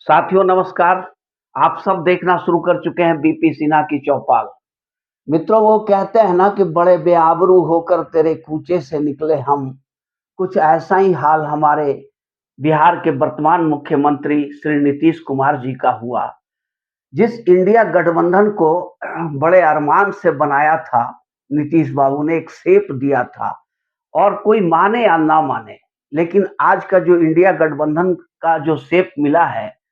साथियों नमस्कार। आप सब देखना शुरू कर चुके हैं बीपी सिन्हा की चौपाल। मित्रों, वो कहते हैं ना कि बड़े बेआबरू होकर तेरे कूचे से निकले हम। कुछ ऐसा ही हाल हमारे बिहार के वर्तमान मुख्यमंत्री श्री नीतीश कुमार जी का हुआ। जिस इंडिया गठबंधन को बड़े अरमान से बनाया था, नीतीश बाबू ने एक शेप दिया था, और कोई माने या ना माने, लेकिन आज का जो इंडिया गठबंधन का जो शेप मिला है,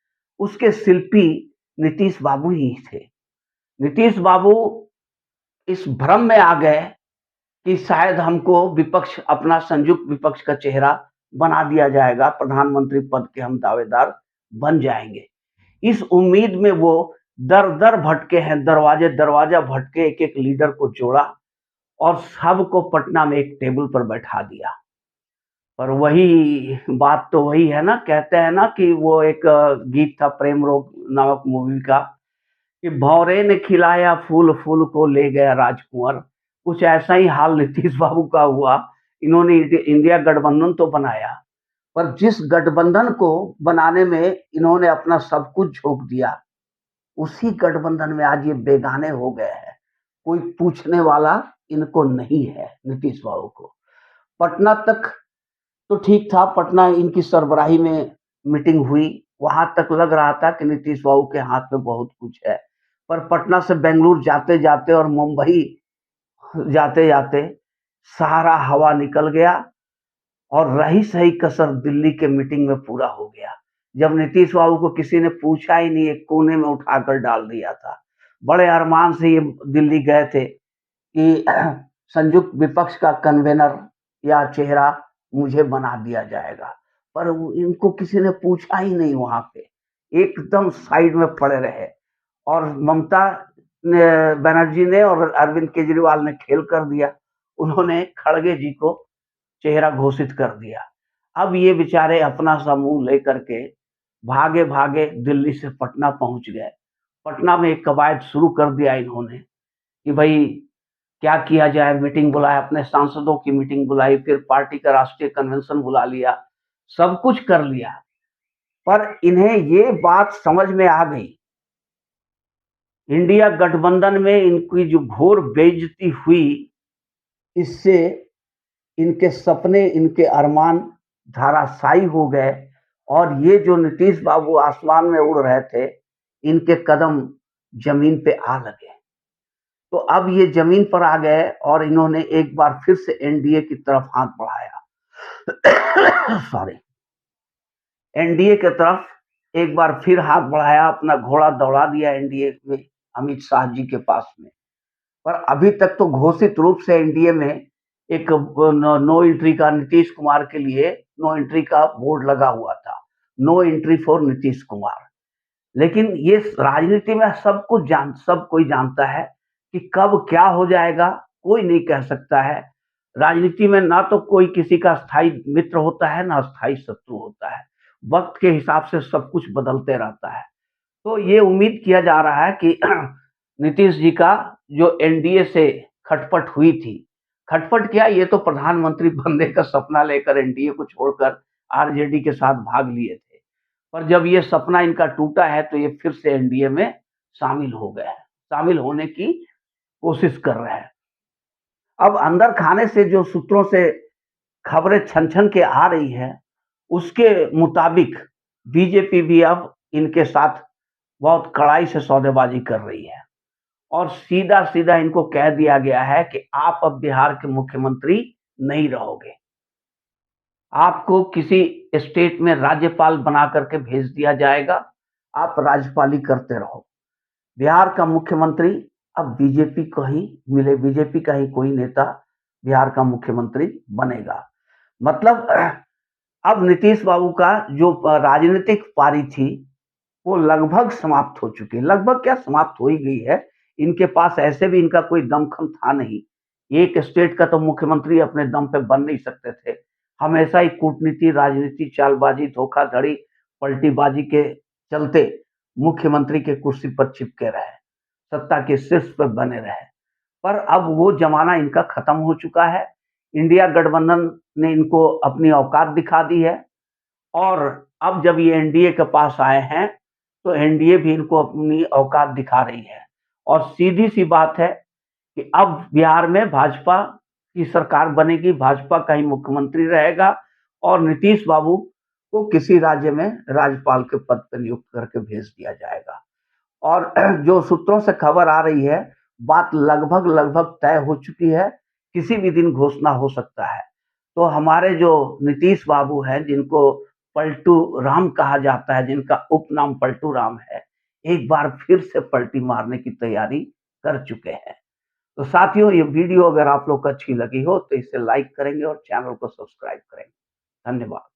उसके शिल्पी नीतीश बाबू ही थे। नीतीश बाबू इस भ्रम में आ गए कि शायद हमको विपक्ष, अपना संयुक्त विपक्ष का चेहरा बना दिया जाएगा, प्रधानमंत्री पद के हम दावेदार बन जाएंगे। इस उम्मीद में वो दर-दर भटके हैं, दरवाजा भटके, एक-एक लीडर को जोड़ा और सबको पटना में एक टेबल पर बैठा दिया। पर वही बात तो वही है ना, कहते हैं ना कि वो एक गीत था प्रेम रोग नामक मूवी का, कि भौरे ने खिलाया फूल, फूल को ले गया राजकुंवर। कुछ ऐसा ही हाल नीतीश बाबू का हुआ। इन्होंने इंडिया गठबंधन तो बनाया, पर जिस गठबंधन को बनाने में इन्होंने अपना सब कुछ झोंक दिया, उसी गठबंधन में आज ये बेगाने हो गए हैं। कोई पूछने वाला इनको नहीं है नीतीश बाबू को। पटना तक तो ठीक था, पटना इनकी सरबराही में मीटिंग हुई, वहां तक लग रहा था कि नीतीश बाबू के हाथ में बहुत कुछ है। पर पटना से बेंगलुरु जाते जाते और मुंबई जाते जाते सारा हवा निकल गया, और रही सही कसर दिल्ली के मीटिंग में पूरा हो गया, जब नीतीश बाबू को किसी ने पूछा ही नहीं, एक कोने में उठाकर डाल दिया था। बड़े अरमान से ये दिल्ली गए थे कि संयुक्त विपक्ष का कन्वेनर या चेहरा मुझे बना दिया जाएगा, पर इनको किसी ने पूछा ही नहीं। वहां पे एकदम साइड में पड़े रहे, और ममता बनर्जी ने और अरविंद केजरीवाल ने खेल कर दिया। उन्होंने खड़गे जी को चेहरा घोषित कर दिया। अब ये बेचारे अपना समूह लेकर के भागे भागे दिल्ली से पटना पहुंच गए। पटना में एक कवायद शुरू कर दिया इन्होंने कि भाई क्या किया जाए। मीटिंग बुलाया, अपने सांसदों की मीटिंग बुलाई, फिर पार्टी का राष्ट्रीय कन्वेंशन बुला लिया, सब कुछ कर लिया। पर इन्हें ये बात समझ में आ गई, इंडिया गठबंधन में इनकी जो घोर बेइज्जती हुई, इससे इनके सपने, इनके अरमान धराशायी हो गए, और ये जो नीतीश बाबू आसमान में उड़ रहे थे, इनके कदम जमीन पे आ लगे। तो अब ये जमीन पर आ गए और इन्होंने एक बार फिर से एनडीए की तरफ हाथ बढ़ाया। सॉरी, एनडीए की तरफ एक बार फिर हाथ बढ़ाया, अपना घोड़ा दौड़ा दिया एनडीए में, अमित शाह जी के पास में। पर अभी तक तो घोषित रूप से एनडीए में एक नो एंट्री का, नीतीश कुमार के लिए नो एंट्री का बोर्ड लगा हुआ था, no entry for Nitish Kumar. लेकिन ये राजनीति में सब कोई जानता है कि कब क्या हो जाएगा, कोई नहीं कह सकता है। राजनीति में ना तो कोई किसी का स्थायी मित्र होता है, ना स्थायी शत्रु होता है। वक्त के हिसाब से सब कुछ बदलते रहता है। तो ये उम्मीद किया जा रहा है कि नीतीश जी का जो एनडीए से खटपट हुई थी, खटपट क्या, ये तो प्रधानमंत्री बनने का सपना लेकर एनडीए को छोड़कर आरजेडी के साथ भाग लिए थे। पर जब ये सपना इनका टूटा है, तो ये फिर से एनडीए में शामिल हो गए हैं, शामिल होने की कोशिश कर रहे हैं। अब अंदर खाने से जो सूत्रों से खबरें छन-छन के आ रही है, उसके मुताबिक बीजेपी भी अब इनके साथ बहुत कड़ाई से सौदेबाजी कर रही है, और सीधा-सीधा इनको कह दिया गया है कि आप अब बिहार के मुख्यमंत्री नहीं रहोगे। आपको किसी स्टेट में राज्यपाल बना करके भेज दिया जाएगा, आप राज्यपाली करते रहो। बिहार का मुख्यमंत्री अब बीजेपी को ही मिले, बीजेपी का ही कोई नेता बिहार का मुख्यमंत्री बनेगा। मतलब अब नीतीश बाबू का जो राजनीतिक पारी थी, वो लगभग समाप्त हो चुकी है। लगभग क्या, समाप्त हो ही गई है। इनके पास ऐसे भी इनका कोई दमखम था नहीं। एक स्टेट का तो मुख्यमंत्री अपने दम पे बन नहीं सकते थे। हमेशा ही कूटनीति, राजनीति, चालबाजी, धोखाधड़ी, पलटीबाजी के चलते मुख्यमंत्री के कुर्सी पर चिपके रहे, सत्ता के शीर्ष पर बने रहे। पर अब वो जमाना इनका खत्म हो चुका है। इंडिया गठबंधन ने इनको अपनी औकात दिखा दी है, और अब जब ये एनडीए के पास आए हैं, तो एनडीए भी इनको अपनी औकात दिखा रही है। और सीधी-सी बात है कि अब बिहार में भाजपा की सरकार बनेगी, भाजपा का ही मुख्यमंत्री रहेगा और नीतीश बाबू को किसी राज्य में राज्यपाल के पद पे नियुक्त करके भेज दिया जाएगा। और जो सूत्रों से खबर आ रही है, बात लगभग तय हो चुकी है, किसी भी दिन घोषणा हो सकता है। तो हमारे जो नीतीश बाबू हैं, जिनको पलटू राम कहा जाता है, जिनका उपनाम पलटू राम है, एक बार फिर से पलटी मारने की तैयारी कर चुके हैं। तो साथियों, ये वीडियो अगर आप लोग को अच्छी लगी हो तो इसे लाइक करेंगे और चैनल को सब्सक्राइब करेंगे। धन्यवाद।